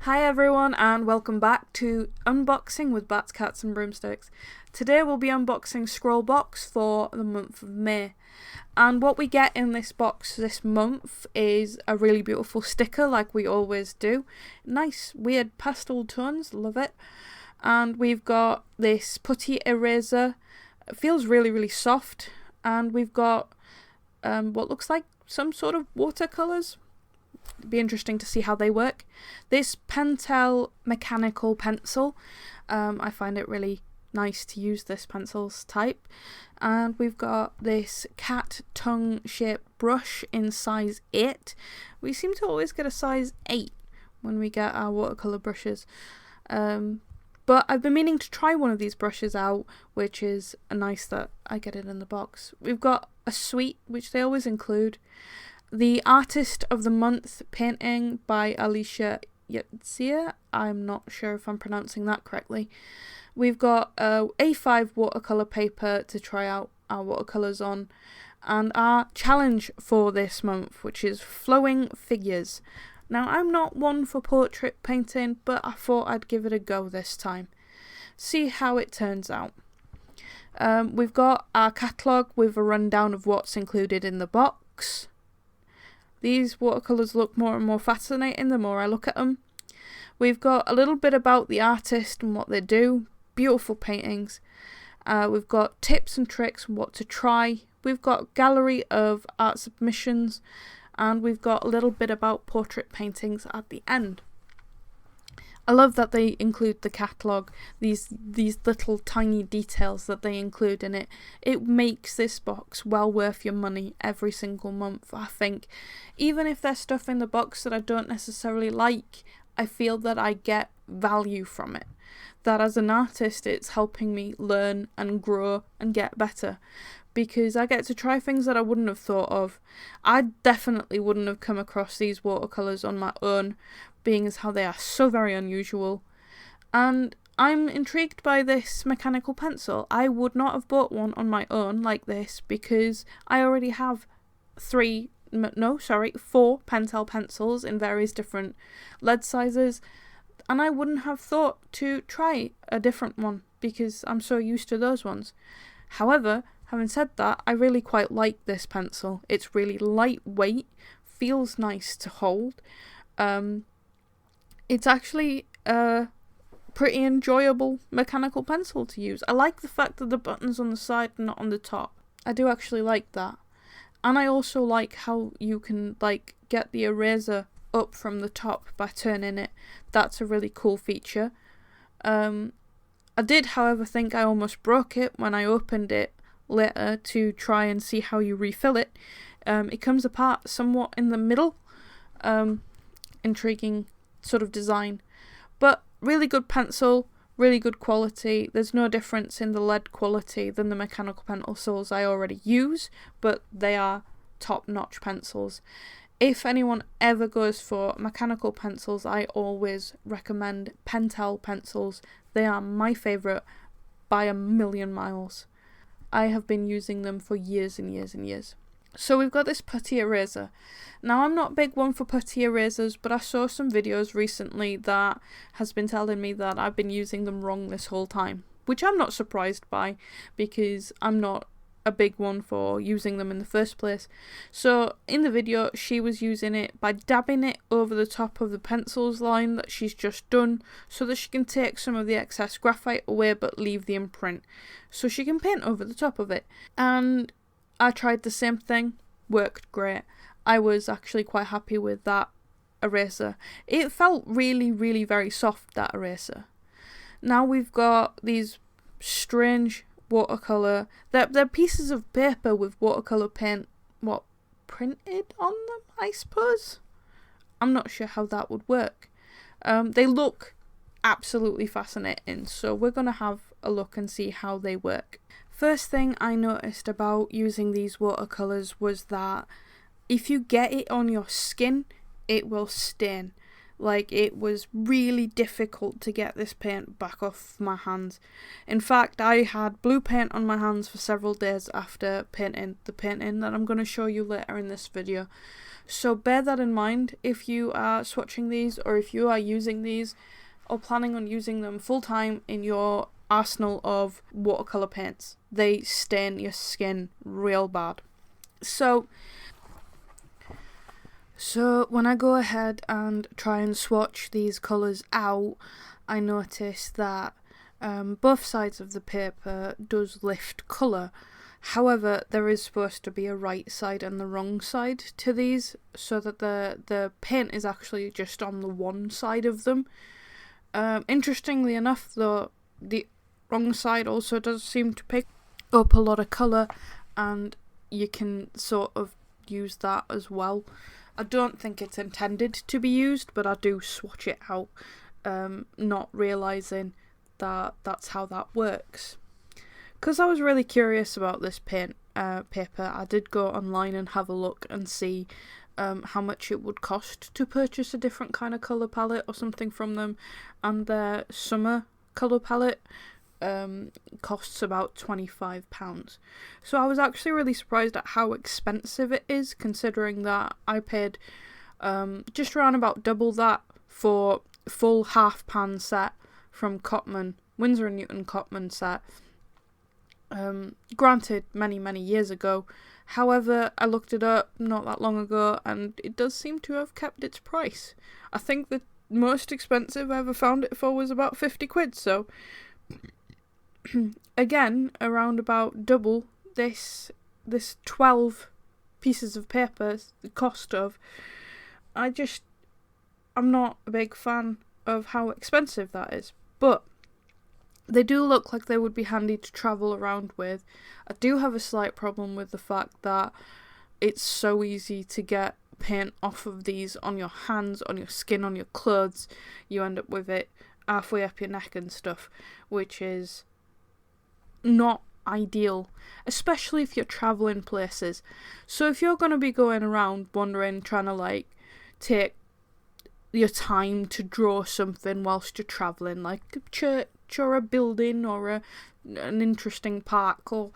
Hi everyone and welcome back to Unboxing with Bats, Cats and Broomsticks. Today we'll be unboxing Scrawler Box for the month of May. And what we get in this box this month is a really beautiful sticker like we always do. Nice weird pastel tones, love it. And we've got this putty eraser. It feels really soft. And we've got what looks like some sort of watercolours. It'd be interesting to see how they work. This Pentel mechanical pencil, I find it really nice to use this pencil's type. And we've got this cat tongue shaped brush in size 8. We seem to always get a size 8 when we get our watercolour brushes. But I've been meaning to try one of these brushes out, which is nice that I get it in the box. We've got a suite, which they always include. The Artist of the Month painting by Alicia Yetzia. I'm not sure if I'm pronouncing that correctly. We've got a A5 watercolour paper to try out our watercolours on. And our challenge for this month, which is flowing figures. Now, I'm not one for portrait painting, but I thought I'd give it a go this time. See how it turns out. We've got our catalogue with a rundown of what's included in the box. These watercolours look more and more fascinating the more I look at them. We've got a little bit about the artist and what they do. Beautiful paintings. We've got tips and tricks on what to try. We've got a gallery of art submissions. And we've got a little bit about portrait paintings at the end. I love that they include the catalogue, these little tiny details that they include in it. It makes this box well worth your money every single month, I think. Even if there's stuff in the box that I don't necessarily like, I feel that I get value from it. That as an artist, it's helping me learn and grow and get better. Because I get to try things that I wouldn't have thought of. I definitely wouldn't have come across these watercolours on my own, being as how they are so very unusual. And I'm intrigued by this mechanical pencil. I would not have bought one on my own like this because I already have 4 Pentel pencils in various different lead sizes. And I wouldn't have thought to try a different one because I'm so used to those ones. However, having said that, I really quite like this pencil. It's really lightweight, feels nice to hold. It's actually a pretty enjoyable mechanical pencil to use. I like the fact that the button's on the side and not on the top. I do actually like that. And I also like how you can get the eraser up from the top by turning it. That's a really cool feature. I did, however, think I almost broke it when I opened it later to try and see how you refill it. It comes apart somewhat in the middle. Intriguing sort of design. But really good pencil, really good quality. There's no difference in the lead quality than the mechanical pencils I already use, but they are top-notch pencils. If anyone ever goes for mechanical pencils, I always recommend Pentel pencils. They are my favourite by a million miles. I have been using them for years and years and years. So we've got this putty eraser. Now, I'm not a big one for putty erasers, but I saw some videos recently that has been telling me that I've been using them wrong this whole time, which I'm not surprised by because I'm not a big one for using them in the first place. So in the video, she was using it by dabbing it over the top of the pencils line that she's just done so that she can take some of the excess graphite away but leave the imprint so she can paint over the top of it. And I tried the same thing, worked great. I was actually quite happy with that eraser. It felt really very soft, that eraser. Now we've got these strange watercolour. They're pieces of paper with watercolour paint, printed on them, I suppose? I'm not sure how that would work. They look absolutely fascinating, so we're going to have a look and see how they work. First thing I noticed about using these watercolours was that if you get it on your skin, it will stain. Like, it was really difficult to get this paint back off my hands. In fact, I had blue paint on my hands for several days after painting the painting that I'm going to show you later in this video. So bear that in mind if you are swatching these, or if you are using these or planning on using them full time in your arsenal of watercolour paints. They stain your skin real bad. So when I go ahead and try and swatch these colours out, I notice that both sides of the paper does lift colour. However, there is supposed to be a right side and the wrong side to these, so that the paint is actually just on the one side of them. Interestingly enough, though, the wrong side also does seem to pick up a lot of colour, and you can sort of use that as well. I don't think it's intended to be used, but I do swatch it out, not realising that that's how that works. Because I was really curious about this paint paper, I did go online and have a look and see how much it would cost to purchase a different kind of colour palette or something from them, and their summer colour palette costs about £25. So I was actually really surprised at how expensive it is, considering that I paid just around about double that for a full half pan set from Cotman, Winsor & Newton Cotman set. Granted, many years ago. However, I looked it up not that long ago, and it does seem to have kept its price. I think the most expensive I ever found it for was about 50 quid, so again, around about double this 12 pieces of paper, the cost of. I'm not a big fan of how expensive that is, but they do look like they would be handy to travel around with. I do have a slight problem with the fact that it's so easy to get paint off of these on your hands, on your skin, on your clothes. You end up with it halfway up your neck and stuff, which is not ideal, especially if you're travelling places. So if you're going to be going around wandering, trying to like take your time to draw something whilst you're travelling, like a church or a building or an interesting park or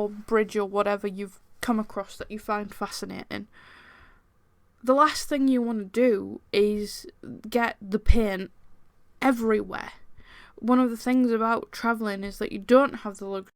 bridge or whatever you've come across that you find fascinating, the last thing you want to do is get the paint everywhere. One of the things about travelling is that you don't have the luxury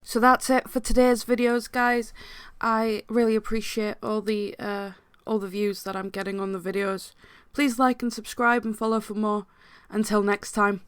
So that's it for today's videos, guys. I really appreciate all the views that I'm getting on the videos. Please like and subscribe and follow for more. Until next time.